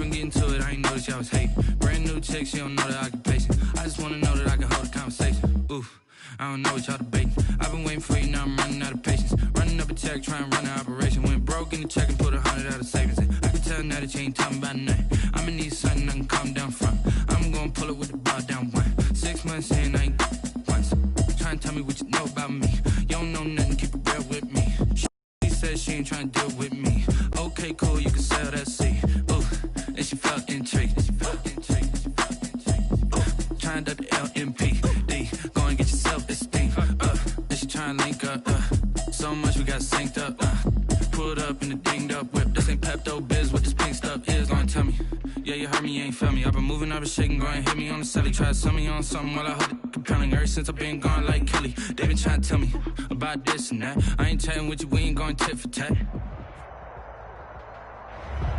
trying to get into it, I ain't noticed y'all was hating. Brand new chick, she don't know the occupation. I just wanna know that I can hold a conversation. Oof, I don't know what y'all debating. I've been waiting for you, now I'm running out of patience. Running up a check, trying to run an operation. Went broke in the check and put 100 out of savings in. I can tell now that you ain't talking about nothing. I'ma need something I can calm down from. I'm gonna pull it with the bar down one. 6 months in, I ain't once. Trying to tell me what you know about me. You don't know nothing, keep it real with me. She said she ain't trying to deal with me. Okay, cool, you can sell that seed. Ooh, and she felt intrigued. Trying to duck the LMPD. Go and get your self-esteem. And she trying to link up. So much we got synced up. Pulled up in the dinged up whip. This ain't Pepto-Biz, what this pink stuff is. Gonna tell me. Yeah, you heard me, you ain't felt me. I've been moving, I've been shaking, go and hit me on the celly. Try to sell me on something while I hold it compelling. Ever since I've been gone like Kelly, they been trying to tell me about this and that. I ain't chatting with you, we ain't going tit for tat.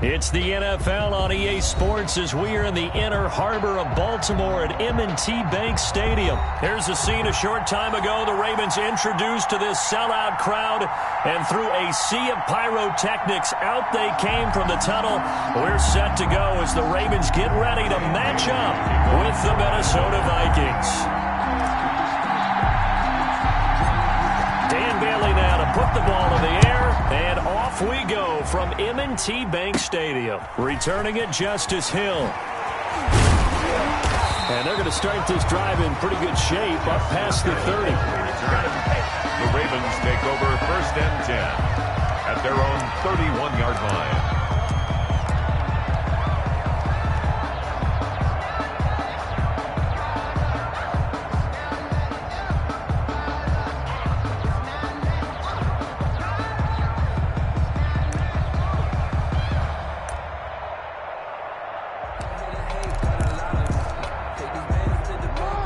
It's the NFL on EA Sports as we are in the inner harbor of Baltimore at M&T Bank Stadium. Here's a scene a short time ago. The Ravens introduced to this sellout crowd, and through a sea of pyrotechnics, out they came from the tunnel. We're set to go as the Ravens get ready to match up with the Minnesota Vikings. Dan Bailey now to put the ball in the air, and off we go from M&T Bank Stadium. Returning it, Justice Hill. And they're going to start this drive in pretty good shape up past the 30. The Ravens take over 1st and 10 at their own 31-yard line.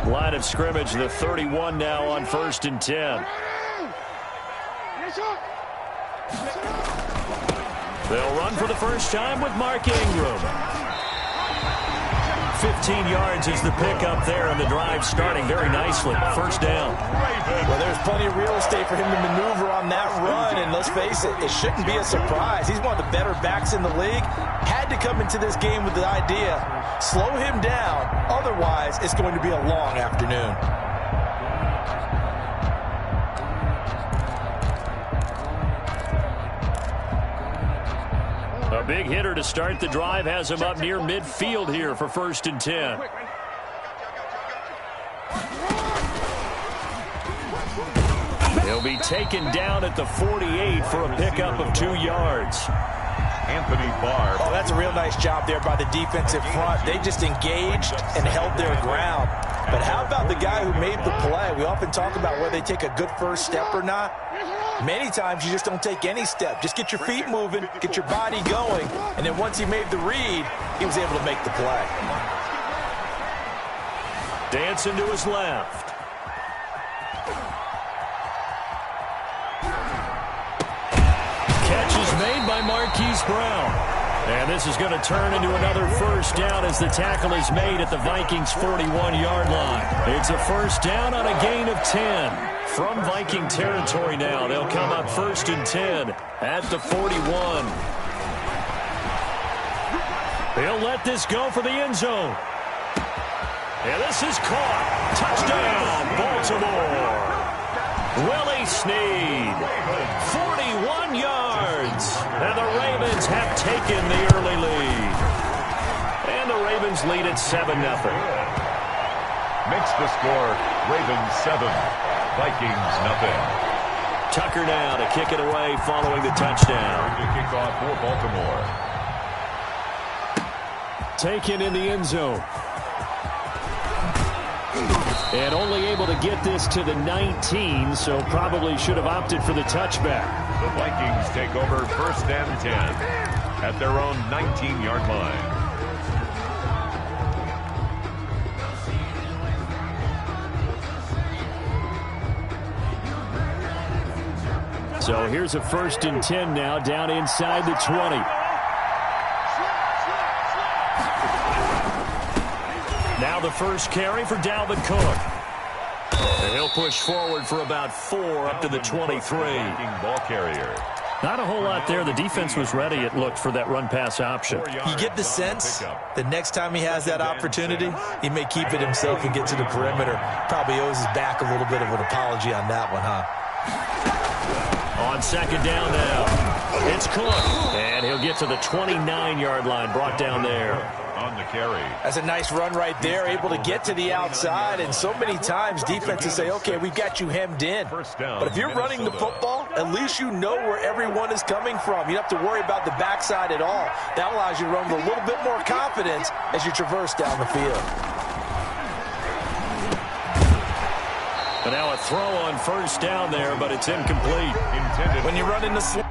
Line of scrimmage, the 31 now on 1st and 10. They'll run for the first time with Mark Ingram. 15 yards is the pickup there, and the drive starting very nicely. First down. Well, there's plenty of real estate for him to maneuver on that run, and let's face it, it shouldn't be a surprise. He's one of the better backs in the league. Had to come into this game with the idea, slow him down, otherwise it's going to be a long afternoon. A big hitter to start the drive has him up near midfield here for 1st and 10. He'll be taken down at the 48 for a pickup of 2 yards. Anthony Barr. Oh, that's a real nice job there by the defensive front. They just engaged and held their ground. But how about the guy who made the play? We often talk about whether they take a good first step or not. Many times you just don't take any step. Just get your feet moving, get your body going, and then once he made the read, he was able to make the play. Dancing to his left. Catch is made by Marquise Brown. And this is going to turn into another first down as the tackle is made at the Vikings' 41-yard line. It's a first down on a gain of 10. From Viking territory now, they'll come up 1st and 10 at the 41. They'll let this go for the end zone. And this is caught. Touchdown, Baltimore. Willie Snead, 41 yards. And the Ravens have taken the early lead. And the Ravens lead at 7-0. Makes the score Ravens 7, Vikings nothing. Tucker now to kick it away following the touchdown. To kick off for Baltimore. Taken in the end zone. And only able to get this to the 19, so probably should have opted for the touchback. The Vikings take over 1st and 10 at their own 19-yard line. So here's a 1st and 10 now down inside the 20. Now the first carry for Dalvin Cook. And he'll push forward for about 4 up to the 23. Ball carrier. Not a whole lot there. The defense was ready, it looked, for that run-pass option. You get the sense that next time he has that opportunity, he may keep it himself and get to the perimeter. Probably owes his back a little bit of an apology on that one, huh? On second down now, it's Cook. And he'll get to the 29-yard line, brought down there. On the carry. That's a nice run right there, able to get to the outside. And so many times defenses say, okay, we've got you hemmed in. But if you're running the football, at least you know where everyone is coming from. You don't have to worry about the backside at all. That allows you to run with a little bit more confidence as you traverse down the field. But now a throw on first down there, but it's incomplete. When you run in the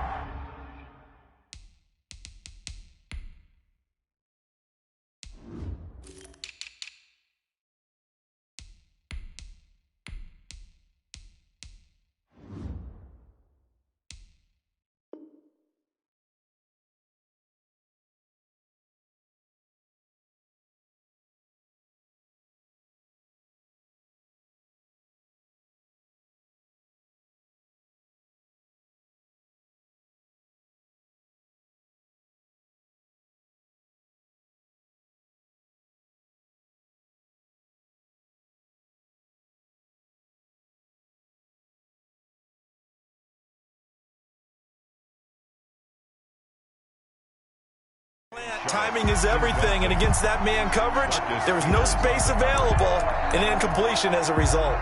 timing is everything, and against that man coverage, there was no space available, and incompletion as a result.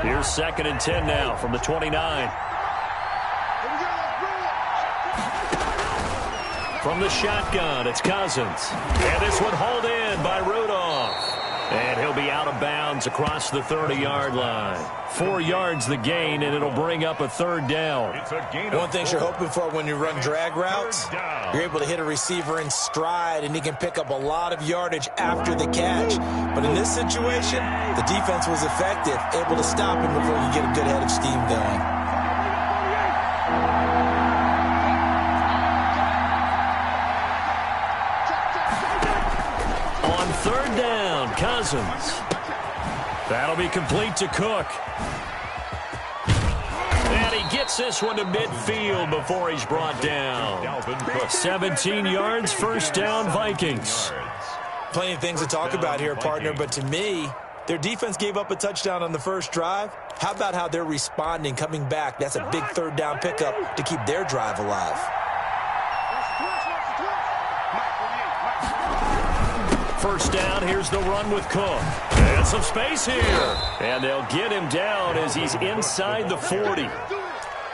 Here's 2nd and 10 now from the 29. From the shotgun, it's Cousins. And this one hauled in by Rudolph. And he'll be out of bounds across the 30-yard line. 4 yards the gain, and it'll bring up a third down. One thing you're hoping for when you run drag routes, you're able to hit a receiver in stride, and he can pick up a lot of yardage after the catch. But in this situation, the defense was effective, able to stop him before he get a good head of steam going. On third down, Cousins. That'll be complete to Cook. And he gets this one to midfield before he's brought down. 17 yards, first down, Vikings. Plenty of things to talk about here, partner, but to me, their defense gave up a touchdown on the first drive. How about how they're responding, coming back? That's a big third down pickup to keep their drive alive. First down, here's the run with Cook. And some space here. And they'll get him down as he's inside the 40.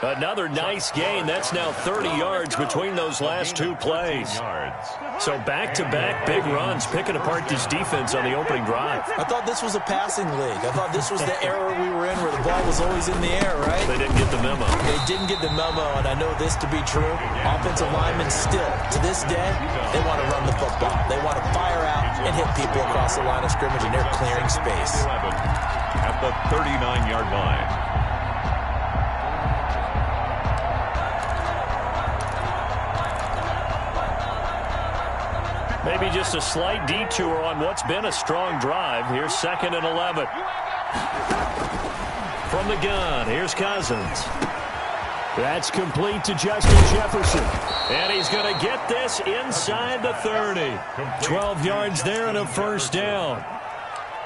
Another nice gain. That's now 30 yards between those last two plays. So back-to-back big runs, picking apart this defense on the opening drive. I thought this was a passing league. I thought this was the era we were in where the ball was always in the air, right? They didn't get the memo. They didn't get the memo, and I know this to be true. Offensive linemen still, to this day, they want to run the football. They want to fire out and hit people across the line of scrimmage, and they're clearing space. At the 39-yard line. Maybe just a slight detour on what's been a strong drive. Here's 2nd and 11. From the gun, here's Cousins. That's complete to Justin Jefferson. And he's going to get this inside the 30. 12 yards there and a first down.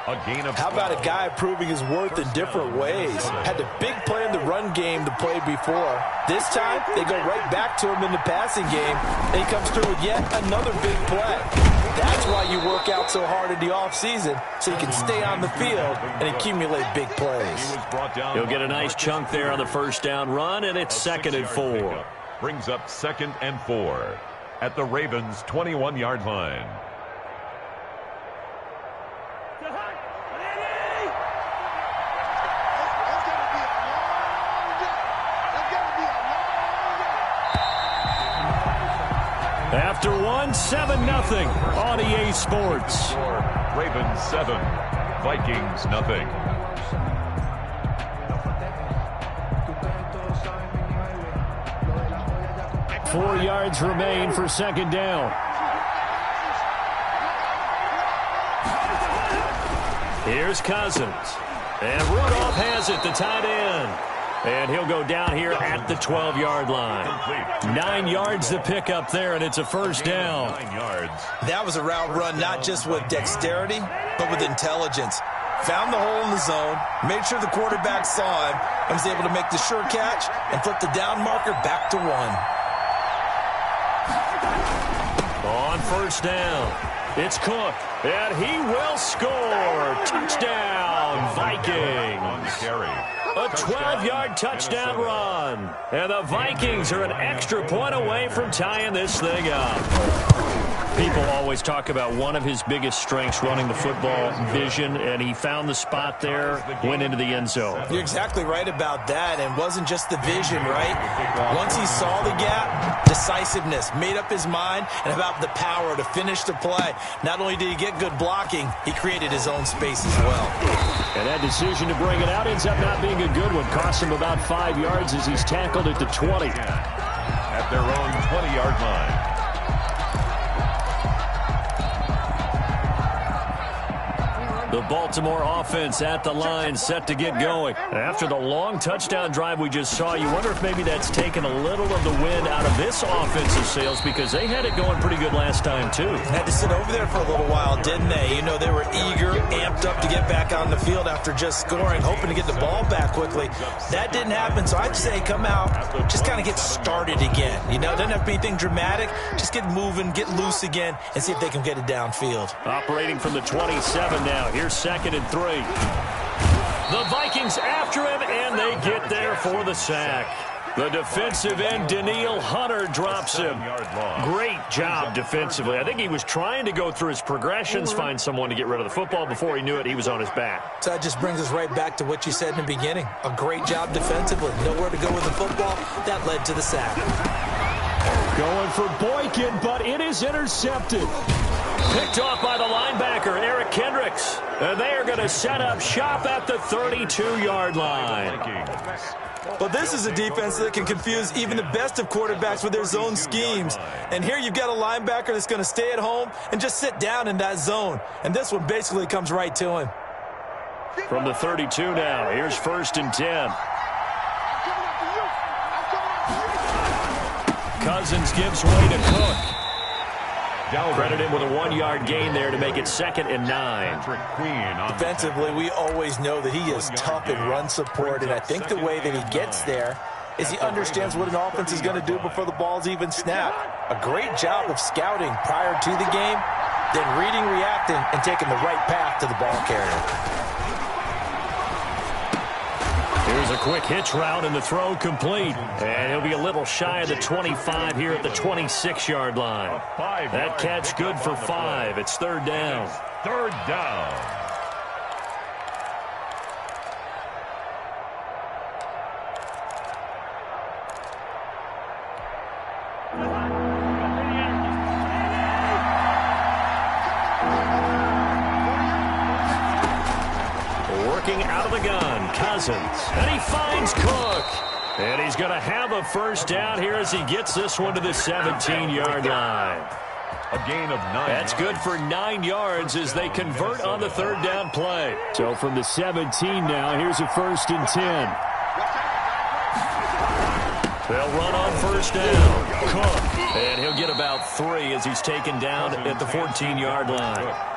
How about a guy proving his worth in different ways? Had the big play in the run game to play before. This time, they go right back to him in the passing game, and he comes through with yet another big play. That's why you work out so hard in the offseason, so you can stay on the field and accumulate big plays. He'll get a nice chunk there on the first down run, and it's 2nd and 4. Brings up 2nd and 4 at the Ravens' 21-yard line. After one, 7-0 on EA Sports. Ravens 7, Vikings nothing. Four yards remain for second down. Here's Cousins. And Rudolph has it, the tight end. And he'll go down here at the 12-yard line. 9 yards to pick up there, and it's a first down. 9 yards. That was a route run not just with dexterity, but with intelligence. Found the hole in the zone, made sure the quarterback saw him, and was able to make the sure catch and flip the down marker back to 1. On first down, it's Cook, and he will score. Touchdown, Vikings. A 12-yard touchdown run. And the Vikings are an extra point away from tying this thing up. People always talk about one of his biggest strengths running the football, vision, and he found the spot there, went into the end zone. You're exactly right about that, and wasn't just the vision, right? Once he saw the gap, decisiveness, made up his mind, and about the power to finish the play. Not only did he get good blocking, he created his own space as well. And that decision to bring it out ends up not being a good one. Cost him about 5 yards as he's tackled at the 20. At their own 20-yard line. The Baltimore offense at the line, set to get going. After the long touchdown drive we just saw, you wonder if maybe that's taken a little of the wind out of this offensive sails, because they had it going pretty good last time, too. Had to sit over there for a little while, didn't they? You know, they were eager, amped up to get back on the field after just scoring, hoping to get the ball back quickly. That didn't happen, so I'd say come out, just kind of get started again. You know, it doesn't have to be anything dramatic. Just get moving, get loose again, and see if they can get it downfield. Operating from the 27 now. Here's 2nd and 3. The Vikings after him, and they get there for the sack. The defensive end, Danielle Hunter, drops him. Great job defensively. I think he was trying to go through his progressions, find someone to get rid of the football. Before he knew it, he was on his back. So that just brings us right back to what you said in the beginning. A great job defensively. Nowhere to go with the football. That led to the sack. Going for Boykin, but it is intercepted. Picked off by the linebacker, Eric Kendricks. And they are going to set up shop at the 32-yard line. Well, this is a defense that can confuse even the best of quarterbacks with their zone schemes. And here you've got a linebacker that's going to stay at home and just sit down in that zone. And this one basically comes right to him. From the 32 now, here's 1st and 10. Cousins gives way to Cook. Credited with a 1-yard gain there to make it 2nd and 9. Defensively, we always know that he is tough in run support, and I think the way that he gets there is he understands what an offense is going to do before the ball's even snapped. A great job of scouting prior to the game, then reading, reacting, and taking the right path to the ball carrier. Here's a quick hitch route, and the throw complete. And he'll be a little shy of the 25 here at the 26-yard line. That catch good for 5. It's 3rd down. 3rd down. Working out of the gun, Cousins. And he finds Cook. And he's going to have a first down here as he gets this one to the 17-yard line. A gain of 9. That's good for 9 yards as they convert on the 3rd down play. So from the 17 now, here's a 1st and 10. They'll run on 1st down. Cook. And he'll get about 3 as he's taken down at the 14-yard line.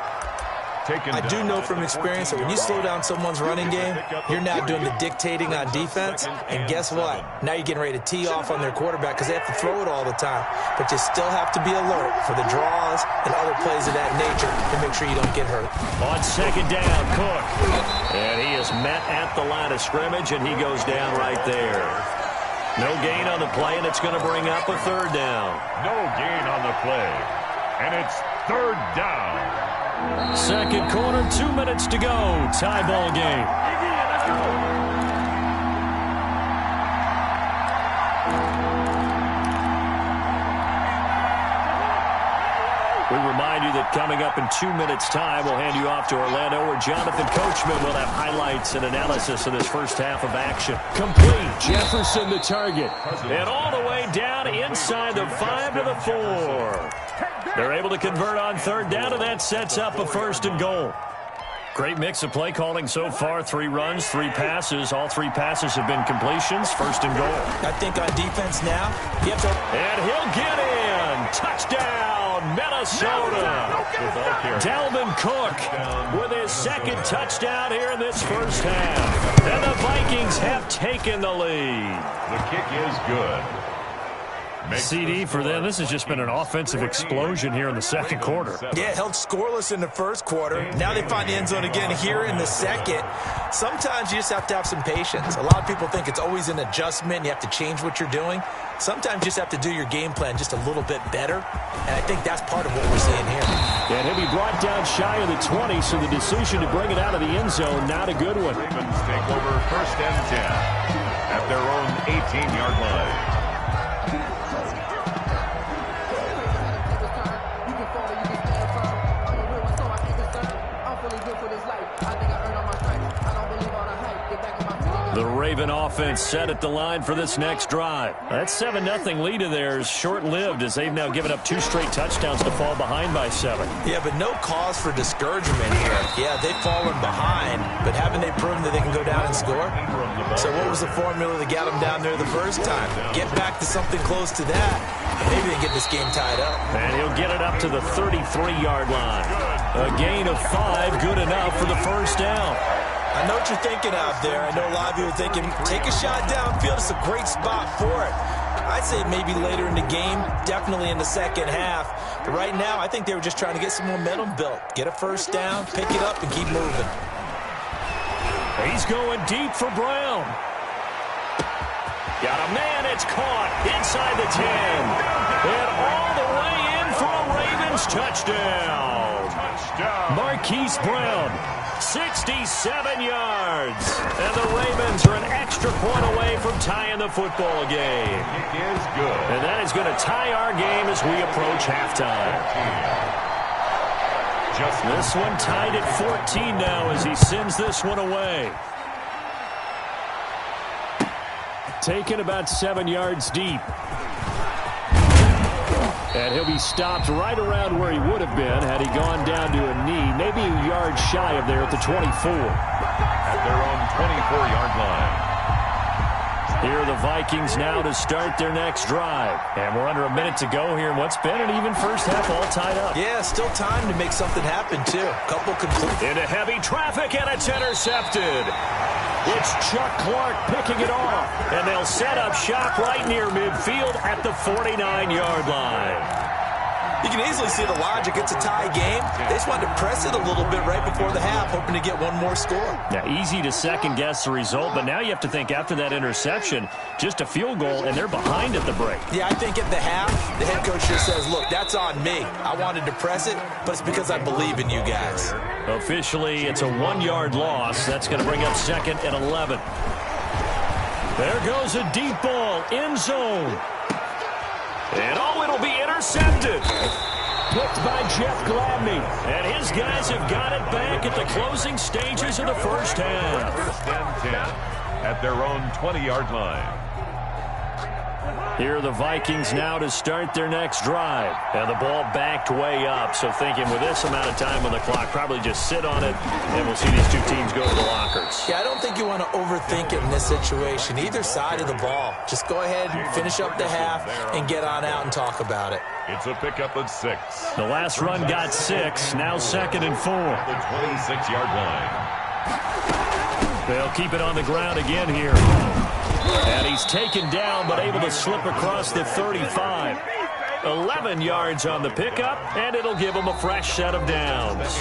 I do know from experience that when you slow down someone's running game, you're now doing the dictating on defense. And guess what? Now you're getting ready to tee off on their quarterback because they have to throw it all the time. But you still have to be alert for the draws and other plays of that nature to make sure you don't get hurt. On 2nd down, Cook. And he is met at the line of scrimmage, and he goes down right there. No gain on the play, and it's going to bring up a 3rd down. No gain on the play. And it's 3rd down. 2nd quarter, 2 minutes to go. Tie ball game. We remind you that coming up in 2 minutes' time, we'll hand you off to Orlando, where Jonathan Coachman will have highlights and analysis of this first half of action. Complete. Jefferson the target. And all the way down inside the 5 to the 4. They're able to convert on 3rd down, and that sets up a 1st and goal. Great mix of play calling so far. 3 runs, 3 passes. All 3 passes have been completions. First and goal. I think on defense now, you have to... And he'll get in. Touchdown, Minnesota. Dalvin Cook with his second touchdown here in this first half. And the Vikings have taken the lead. The kick is good. CD for them. This has just been an offensive explosion here in the second quarter. Yeah, held scoreless in the first quarter. Now they find the end zone again here in the second. Sometimes you just have to have some patience. A lot of people think it's always an adjustment. You have to change what you're doing. Sometimes you just have to do your game plan just a little bit better. And I think that's part of what we're seeing here. And he'll be brought down shy of the 20, so the decision to bring it out of the end zone, not a good one. Ravens take over first and 10 at their own 18-yard line. The Raven offense set at the line for this next drive. That 7-0 lead of theirs short-lived as they've now given up 2 straight touchdowns to fall behind by 7. Yeah, but no cause for discouragement here. Yeah, they've fallen behind, but haven't they proven that they can go down and score? So what was the formula that got them down there the first time? Get back to something close to that. Maybe they get this game tied up. And he'll get it up to the 33-yard line. A gain of 5, good enough for the first down. I know what you're thinking out there. I know a lot of you are thinking, take a shot downfield. It's a great spot for it. I'd say maybe later in the game, definitely in the second half. But right now, I think they were just trying to get some momentum built. Get a first down, pick it up, and keep moving. He's going deep for Brown. Got a man, it's caught inside the 10. And all the way in for a Ravens touchdown. Marquise Brown. 67 yards. And the Ravens are an extra point away from tying the football game. It is good. And that is going to tie our game as we approach halftime. This one tied at 14 now as he sends this one away. Taken about 7 yards deep. And he'll be stopped right around where he would have been had he gone down to a knee, maybe a yard shy of there at the 24. At their own 24-yard line. Here are the Vikings now to start their next drive. And we're under a minute to go here in what's been an even first half, all tied up. Yeah, still time to make something happen, too. Couple complete. Into heavy traffic, and it's intercepted. It's Chuck Clark picking it off. And they'll set up shop right near midfield at the 49-yard line. You can easily see the logic. It's a tie game. They just wanted to press it a little bit right before the half, hoping to get one more score. Now, easy to second-guess the result, but now you have to think after that interception, just a field goal, and they're behind at the break. Yeah, I think at the half, the head coach just says, look, that's on me. I wanted to press it, but it's because I believe in you guys. Officially, it's a 1-yard loss. That's going to bring up second and 11. There goes a deep ball, end zone. And it'll be intercepted. Picked by Jeff Gladney. And his guys have got it back at the closing stages of the first half. First and 10 at their own 20-yard line. Here are the Vikings now to start their next drive. And the ball backed way up. So thinking with this amount of time on the clock, probably just sit on it, and we'll see these two teams go to the lockers. Yeah, I don't think you want to overthink it in this situation. Either side of the ball. Just go ahead, finish up the half, and get on out and talk about it. It's a pickup at 6. The last run got 6. Now second and 4. The 26-yard line. They'll keep it on the ground again here. And he's taken down, but able to slip across the 35. 11 yards on the pickup, and it'll give him a fresh set of downs.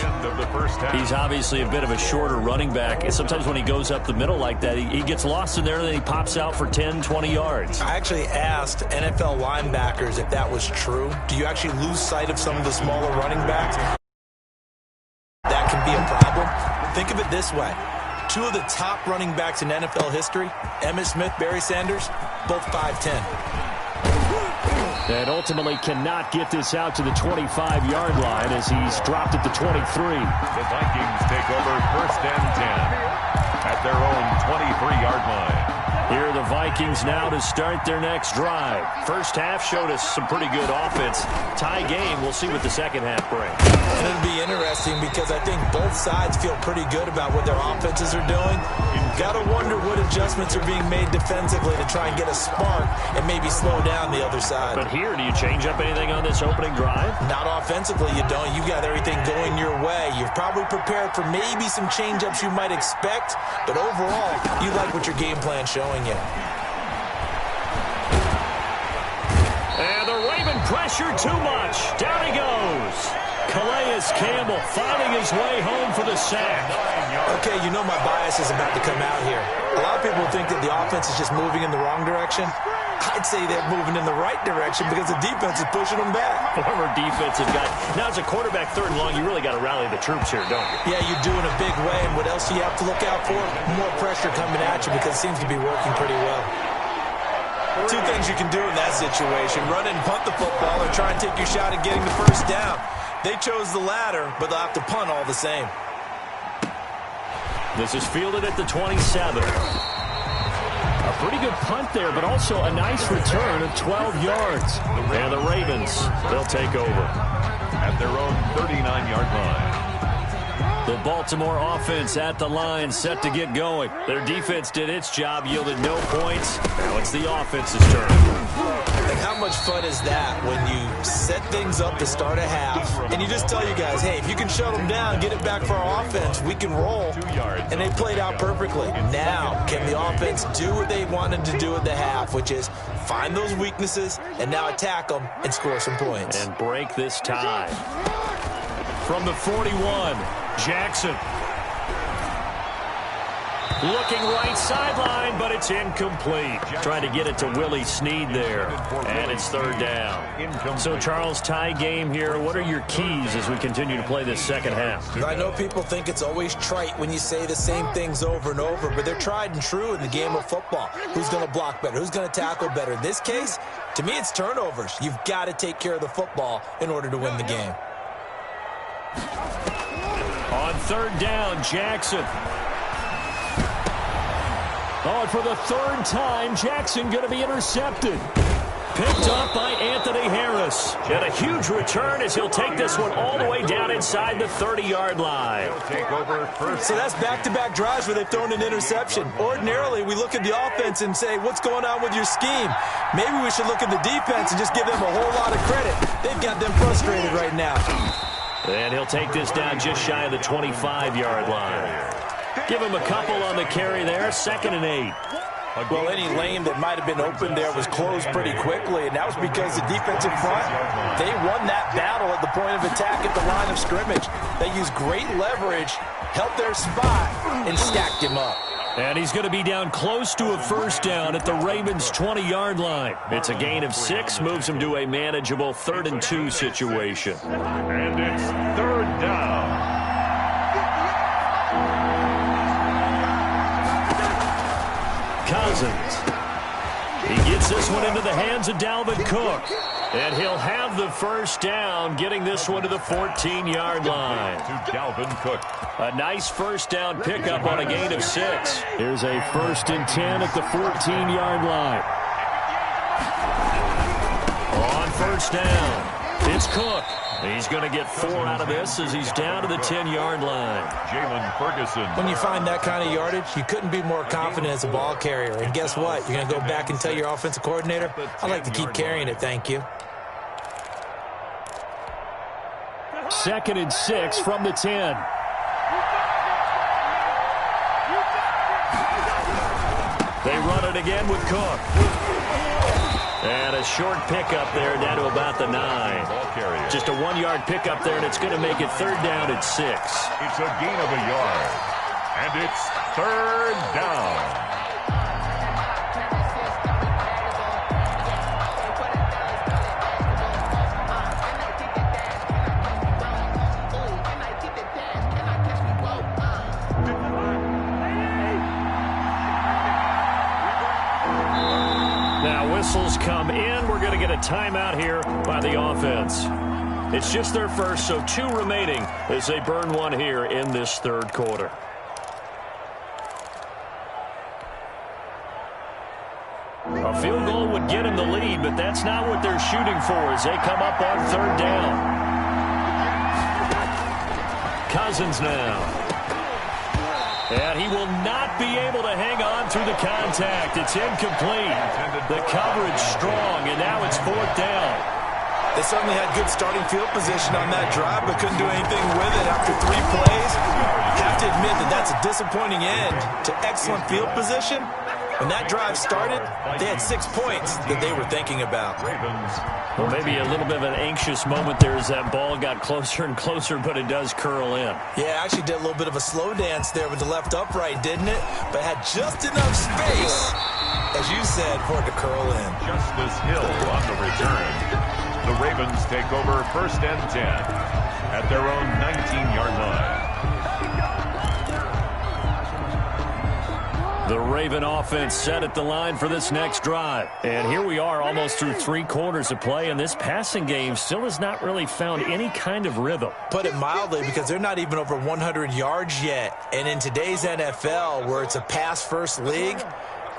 He's obviously a bit of a shorter running back, and sometimes when he goes up the middle like that, he gets lost in there, and then he pops out for 10, 20 yards. I actually asked NFL linebackers if that was true. Do you actually lose sight of some of the smaller running backs? That can be a problem. Think of it this way. 2 of the top running backs in NFL history, Emmitt Smith, Barry Sanders, both 5'10". And ultimately cannot get this out to the 25-yard line as he's dropped at the 23. The Vikings take over first and 10 at their own 23-yard line. Here are the Vikings now to start their next drive. First half showed us some pretty good offense. Tie game. We'll see what the second half brings. And it'll be interesting because I think both sides feel pretty good about what their offenses are doing. Got to wonder what adjustments are being made defensively to try and get a spark and maybe slow down the other side. But here, do you change up anything on this opening drive? Not offensively, you don't. You got everything going your way. You've probably prepared for maybe some change-ups you might expect, but overall, you like what your game plan's showing you. And the Raven pressure too much. Down he goes. Calais Campbell finding his way home for the sack. Okay, you know my bias is about to come out here. A lot of people think that the offense is just moving in the wrong direction. I'd say they're moving in the right direction because the defense is pushing them back. Former defensive guy. Now, as a quarterback, third and long, you really got to rally the troops here, don't you? Yeah, you do in a big way. And what else do you have to look out for? More pressure coming at you because it seems to be working pretty well. Two things you can do in that situation. Run and punt the football or try and take your shot at getting the first down. They chose the latter, but they'll have to punt all the same. This is fielded at the 27. A pretty good punt there, but also a nice return of 12 yards. And the Ravens, they'll take over. At their own 39-yard line. The Baltimore offense at the line, set to get going. Their defense did its job, yielded no points. Now it's the offense's turn. And how much fun is that when you set things up to start a half, and you just tell you guys, hey, if you can shut them down, get it back for our offense, we can roll. And they played out perfectly. Now, can the offense do what they wanted to do at the half, which is find those weaknesses and now attack them and score some points. And break this tie. From the 41, Jackson. Looking right sideline, but it's incomplete. Trying to get it to Willie Snead there. And it's third down. So, Charles, tie game here. What are your keys as we continue to play this second half? I know people think it's always trite when you say the same things over and over, but they're tried and true in the game of football. Who's going to block better? Who's going to tackle better? In this case, to me, it's turnovers. You've got to take care of the football in order to win the game. On third down, Jackson. Oh, and for the third time, Jackson going to be intercepted. Picked up by Anthony Harris. And a huge return as he'll take this one all the way down inside the 30-yard line. Take over first. So that's back-to-back drives where they've thrown an interception. Ordinarily, we look at the offense and say, what's going on with your scheme? Maybe we should look at the defense and just give them a whole lot of credit. They've got them frustrated right now. And he'll take this down just shy of the 25-yard line. Give him a couple on the carry there, 2nd and 8. Well, any lane that might have been open there was closed pretty quickly, and that was because the defensive front, they won that battle at the point of attack at the line of scrimmage. They used great leverage, held their spot, and stacked him up. And he's going to be down close to a first down at the Ravens' 20-yard line. It's a gain of 6, moves him to a manageable 3rd and 2 situation. And it's third down. Cousins. He gets this one into the hands of Dalvin Cook. And he'll have the first down, getting this one to the 14-yard line. To Dalvin Cook. A nice first down pickup on a gain of 6. Here's a 1st and 10 at the 14-yard line. On first down, it's Cook. He's going to get 4 out of this as he's down to the 10-yard line. Jalen Ferguson. When you find that kind of yardage, you couldn't be more confident as a ball carrier. And guess what? You're going to go back and tell your offensive coordinator, I'd like to keep carrying it, thank you. 2nd and 6 from the 10. They run it again with Cook. And a short pickup there down to about the 9. Just a 1-yard pickup there, and it's going to make it 3rd down at 6. It's a gain of a yard. And it's 3rd down. Whistles come in. We're going to get a timeout here by the offense. It's just their first, so 2 remaining as they burn one here in this 3rd quarter. A field goal would get him the lead, but that's not what they're shooting for as they come up on third down. Cousins now. And he will not be able to hang on through the contact. It's incomplete. The coverage strong, and now it's fourth down. They certainly had good starting field position on that drive, but couldn't do anything with it after 3 plays. You have to admit that that's a disappointing end to excellent field position. When that drive started, they had 6 points that they were thinking about. Well, maybe a little bit of an anxious moment there as that ball got closer and closer, but it does curl in. Yeah, actually did a little bit of a slow dance there with the left upright, didn't it? But had just enough space, as you said, for it to curl in. Justice Hill on the return. The Ravens take over 1st and 10 at their own 19-yard line. The Raven offense set at the line for this next drive. And here we are almost through 3 quarters of play, and this passing game still has not really found any kind of rhythm. Put it mildly, because they're not even over 100 yards yet. And in today's NFL, where it's a pass-first league,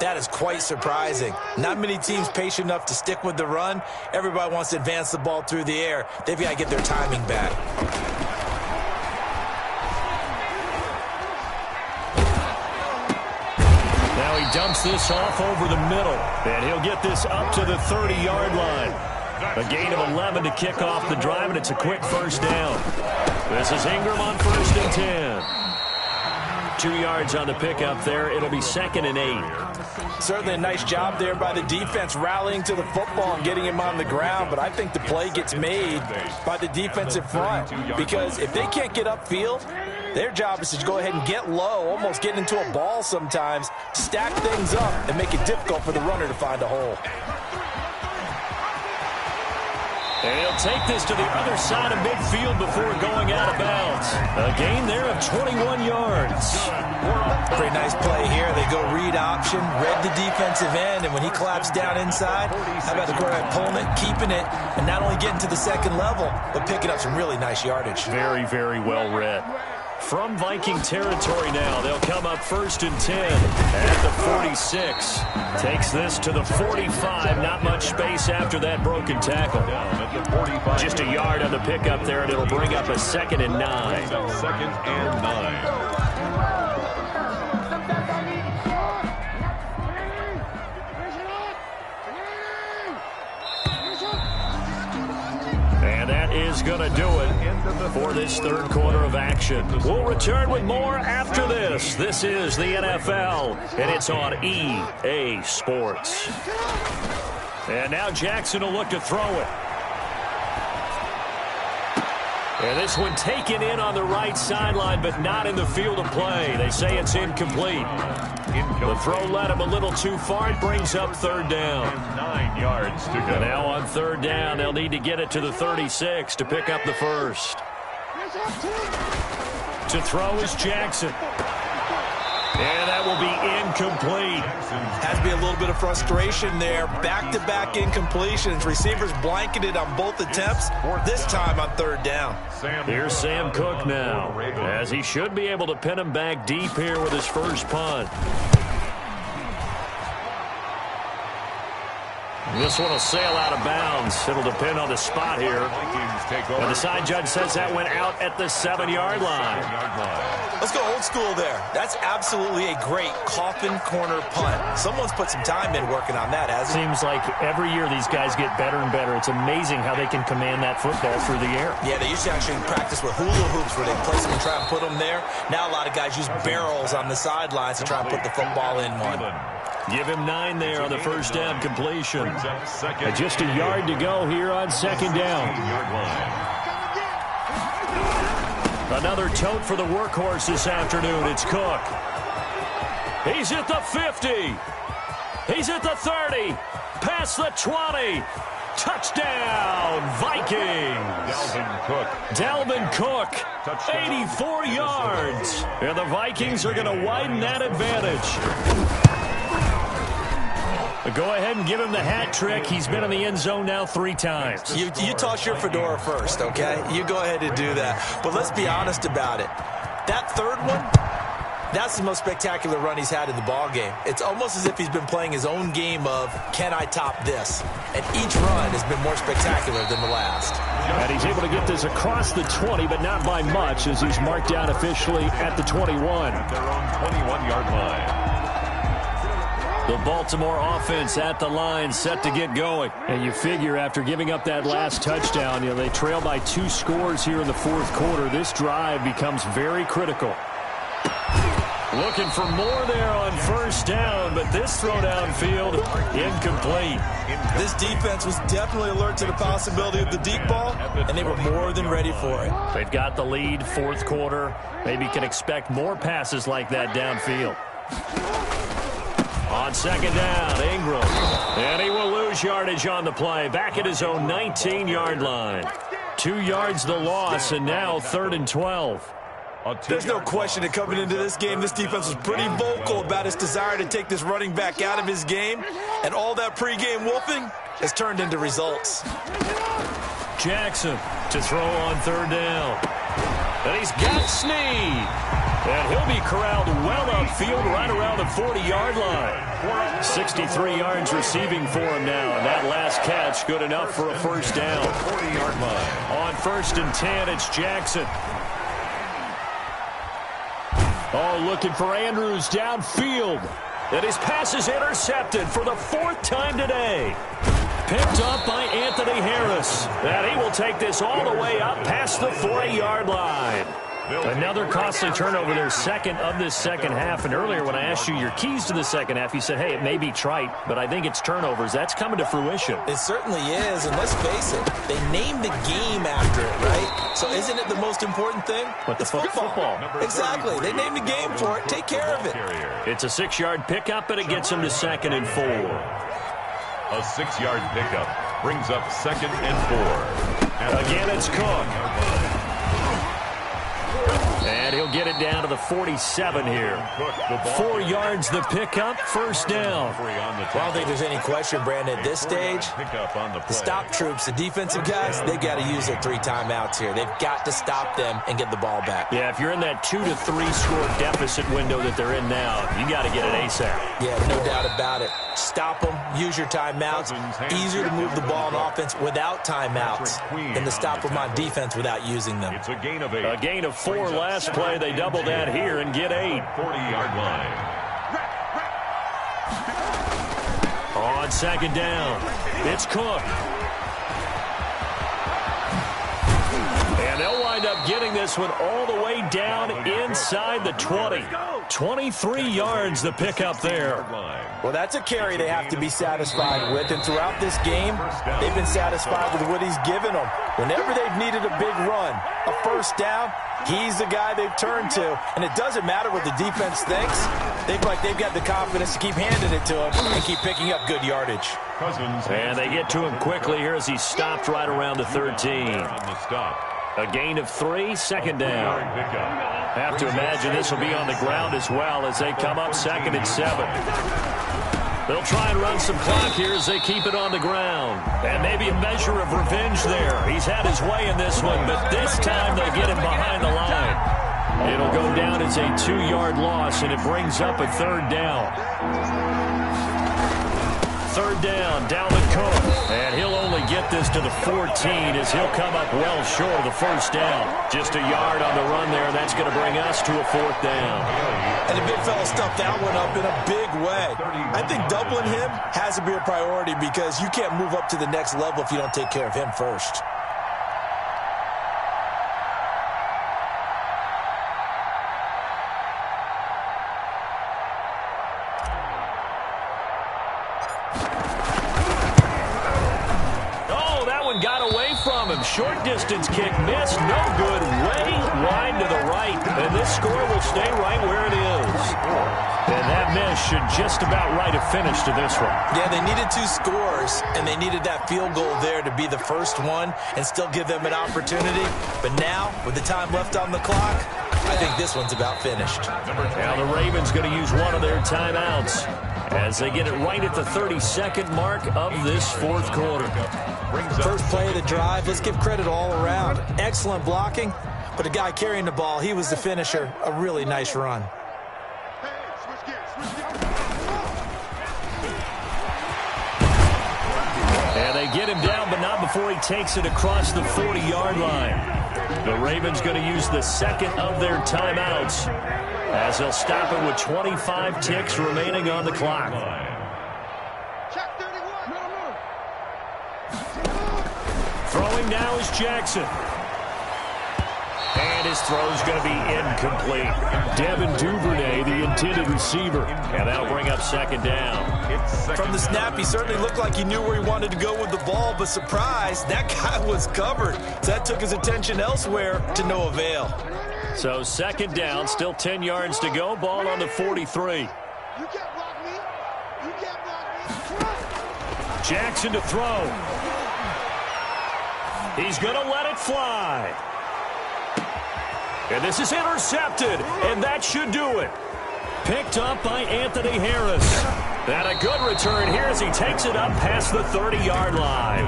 that is quite surprising. Not many teams patient enough to stick with the run. Everybody wants to advance the ball through the air. They've got to get their timing back. Now he dumps this off over the middle, and he'll get this up to the 30-yard line. A gain of 11 to kick off the drive, and it's a quick first down. This is Ingram on 1st and 10. 2 yards on the pickup there. It'll be 2nd and 8. Certainly a nice job there by the defense rallying to the football and getting him on the ground, but I think the play gets made by the defensive front, because if they can't get upfield, their job is to go ahead and get low, almost get into a ball sometimes, stack things up, and make it difficult for the runner to find a hole. And he'll take this to the other side of midfield before going out of bounds. A gain there of 21 yards. Pretty nice play here. They go read option, read the defensive end, and when he collapsed down inside, how about the quarterback pulling it, keeping it, and not only getting to the second level, but picking up some really nice yardage. Very, very well read. From Viking territory now, they'll come up 1st and 10 at the 46. Takes this to the 45. Not much space after that broken tackle. Just a yard on the pickup there, and it'll bring up a 2nd and 9. 2nd and 9. Is going to do it for this 3rd quarter of action. We'll return with more after this. This is the NFL, and it's on EA Sports. And now Jackson will look to throw it. And this one taken in on the right sideline, but not in the field of play. They say it's incomplete. The throw led him a little too far. It brings up 3rd down. 9 yards to go. And now on 3rd down, they'll need to get it to the 36 to pick up the first. To throw is Jackson. And that will be incomplete. Has to be a little bit of frustration there. Back-to-back incompletions. Receivers blanketed on both attempts, this time on 3rd down. Here's Sam Cook now, as he should be able to pin him back deep here with his first punt. This one will sail out of bounds. It'll depend on the spot here. And the side judge says that went out at the 7-yard line. Let's go old school there. That's absolutely a great coffin corner punt. Someone's put some time in working on that, hasn't it? Seems like every year these guys get better and better. It's amazing how they can command that football through the air. Yeah, they used to actually practice with hula hoops where they place them and try and put them there. Now a lot of guys use barrels on the sidelines to try and put the football in one. Give him 9 there on the first down completion. Just a yard to go here on 2nd down. Another tote for the workhorse this afternoon. It's Cook. He's at the 50. He's at the 30. Past the 20. Touchdown, Vikings. Dalvin Cook, 84 yards. And the Vikings are going to widen that advantage. Go ahead and give him the hat trick. He's been in the end zone now 3 times. You toss your fedora first, okay? You go ahead and do that. But let's be honest about it. That 3rd one, That's the most spectacular run he's had in the ball game. It's almost as if he's been playing his own game of, can I top this? And each run has been more spectacular than the last. And he's able to get this across the 20, but not by much, as he's marked down officially at the 21. At their own 21-yard line. The Baltimore offense at the line, set to get going. And you figure after giving up that last touchdown, they trail by 2 scores here in the fourth quarter. This drive becomes very critical. Looking for more there on first down, but this throw downfield, incomplete. This defense was definitely alert to the possibility of the deep ball, and they were more than ready for it. They've got the lead, fourth quarter. Maybe can expect more passes like that downfield. On second down, Ingram. And he will lose yardage on the play. Back at his own 19-yard line. 2 yards the loss, and now 3rd and 12. There's no question that coming into this game, this defense was pretty vocal about its desire to take this running back out of his game. And all that pregame wolfing has turned into results. Jackson to throw on 3rd down. And he's got Snead. And he'll be corralled well upfield right around the 40-yard line. 63 yards receiving for him now. And that last catch good enough for a first down. 40-yard line. On 1st and 10, it's Jackson. Oh, looking for Andrews downfield. And his pass is intercepted for the 4th time today. Picked up by Anthony Harris. And he will take this all the way up past the 40-yard line. Another costly turnover, their second of this second half. And earlier when I asked you your keys to the second half, you said, hey, it may be trite, but I think it's turnovers. That's coming to fruition. It certainly is, and let's face it, they named the game after it, right? So isn't it the most important thing? It's football. Exactly. They named the game for it. Take care of it. It's a 6-yard pickup, and it gets him to 2nd and 4. A 6-yard pickup brings up 2nd and 4. Again, it's Cook. And he'll get it down to the 47 here. 4 yards the pickup, first down. I don't think there's any question, Brandon, at this stage, the stop troops, the defensive guys, they got to use their 3 timeouts here. They've got to stop them and get the ball back. Yeah, if you're in that 2 to 3 score deficit window that they're in now, you got to get it ASAP. Yeah, no doubt about it. Stop them, use your timeouts. Easier to move the ball on offense without timeouts than to stop them on defense without using them. It's a gain of 8. A gain of 4 last play. They double that here and get 8. 40-yard line. On second down, it's Cook. And they'll wind up getting this one all the way down inside the 20. 23 yards the pickup there. Well, that's a carry they have to be satisfied with. And throughout this game, they've been satisfied with what he's given them. Whenever they've needed a big run, a first down, he's the guy they've turned to. And it doesn't matter what the defense thinks. They've got the confidence to keep handing it to him and keep picking up good yardage. And they get to him quickly here as he's stopped right around the 13. A gain of 3, second down. Have to imagine this will be on the ground as well as they come up 2nd and 7. They'll try and run some clock here as they keep it on the ground. And maybe a measure of revenge there. He's had his way in this one, but this time they get him behind the line. It'll go down as a 2-yard loss, and it brings up a 3rd down. 3rd down, Dalvin Cook. And he'll only get this to the 14 as he'll come up well short of the first down. Just a yard on the run there. That's going to bring us to a 4th down. And the big fella stuffed that one up in a big way. I think doubling him has to be a priority because you can't move up to the next level if you don't take care of him first. Short distance kick missed, no good, way wide to the right, and this score will stay right where it is. And that miss should just about write a finish to this one. Yeah, they needed 2 scores, and they needed that field goal there to be the first one and still give them an opportunity. But now, with the time left on the clock, I think this one's about finished. Now the Ravens going to use one of their timeouts as they get it right at the 32nd mark of this 4th quarter. First play of the drive, let's give credit all around. Excellent blocking, but a guy carrying the ball, he was the finisher. A really nice run. get him down, but not before he takes it across the 40-yard line. The Ravens going to use the second of their timeouts as they'll stop it with 25 ticks remaining on the clock. Throwing now is Jackson. And his throw's going to be incomplete. Devin Duvernay, the intended receiver. And that'll bring up second down. From the snap, he certainly looked like he knew where he wanted to go with the ball, but surprise, that guy was covered. So that took his attention elsewhere to no avail. So second down, still 10 yards to go. Ball on the 43. Jackson to throw. He's going to let it fly. And this is intercepted, and that should do it. Picked up by Anthony Harris. And a good return here as he takes it up past the 30-yard line.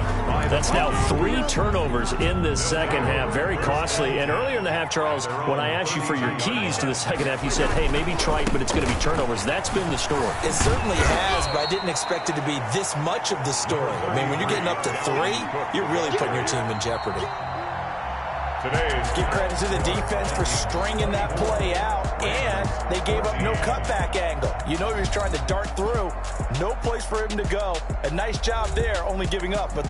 That's now 3 turnovers in this second half. Very costly. And earlier in the half, Charles, when I asked you for your keys to the second half, you said, hey, maybe try it, but it's going to be turnovers. That's been the story. It certainly has, but I didn't expect it to be this much of the story. I mean, when you're getting up to 3, you're really putting your team in jeopardy. Give credit to the defense for stringing that play out, and they gave up no cutback angle. You know he was trying to dart through. No place for him to go. A nice job there, only giving up. But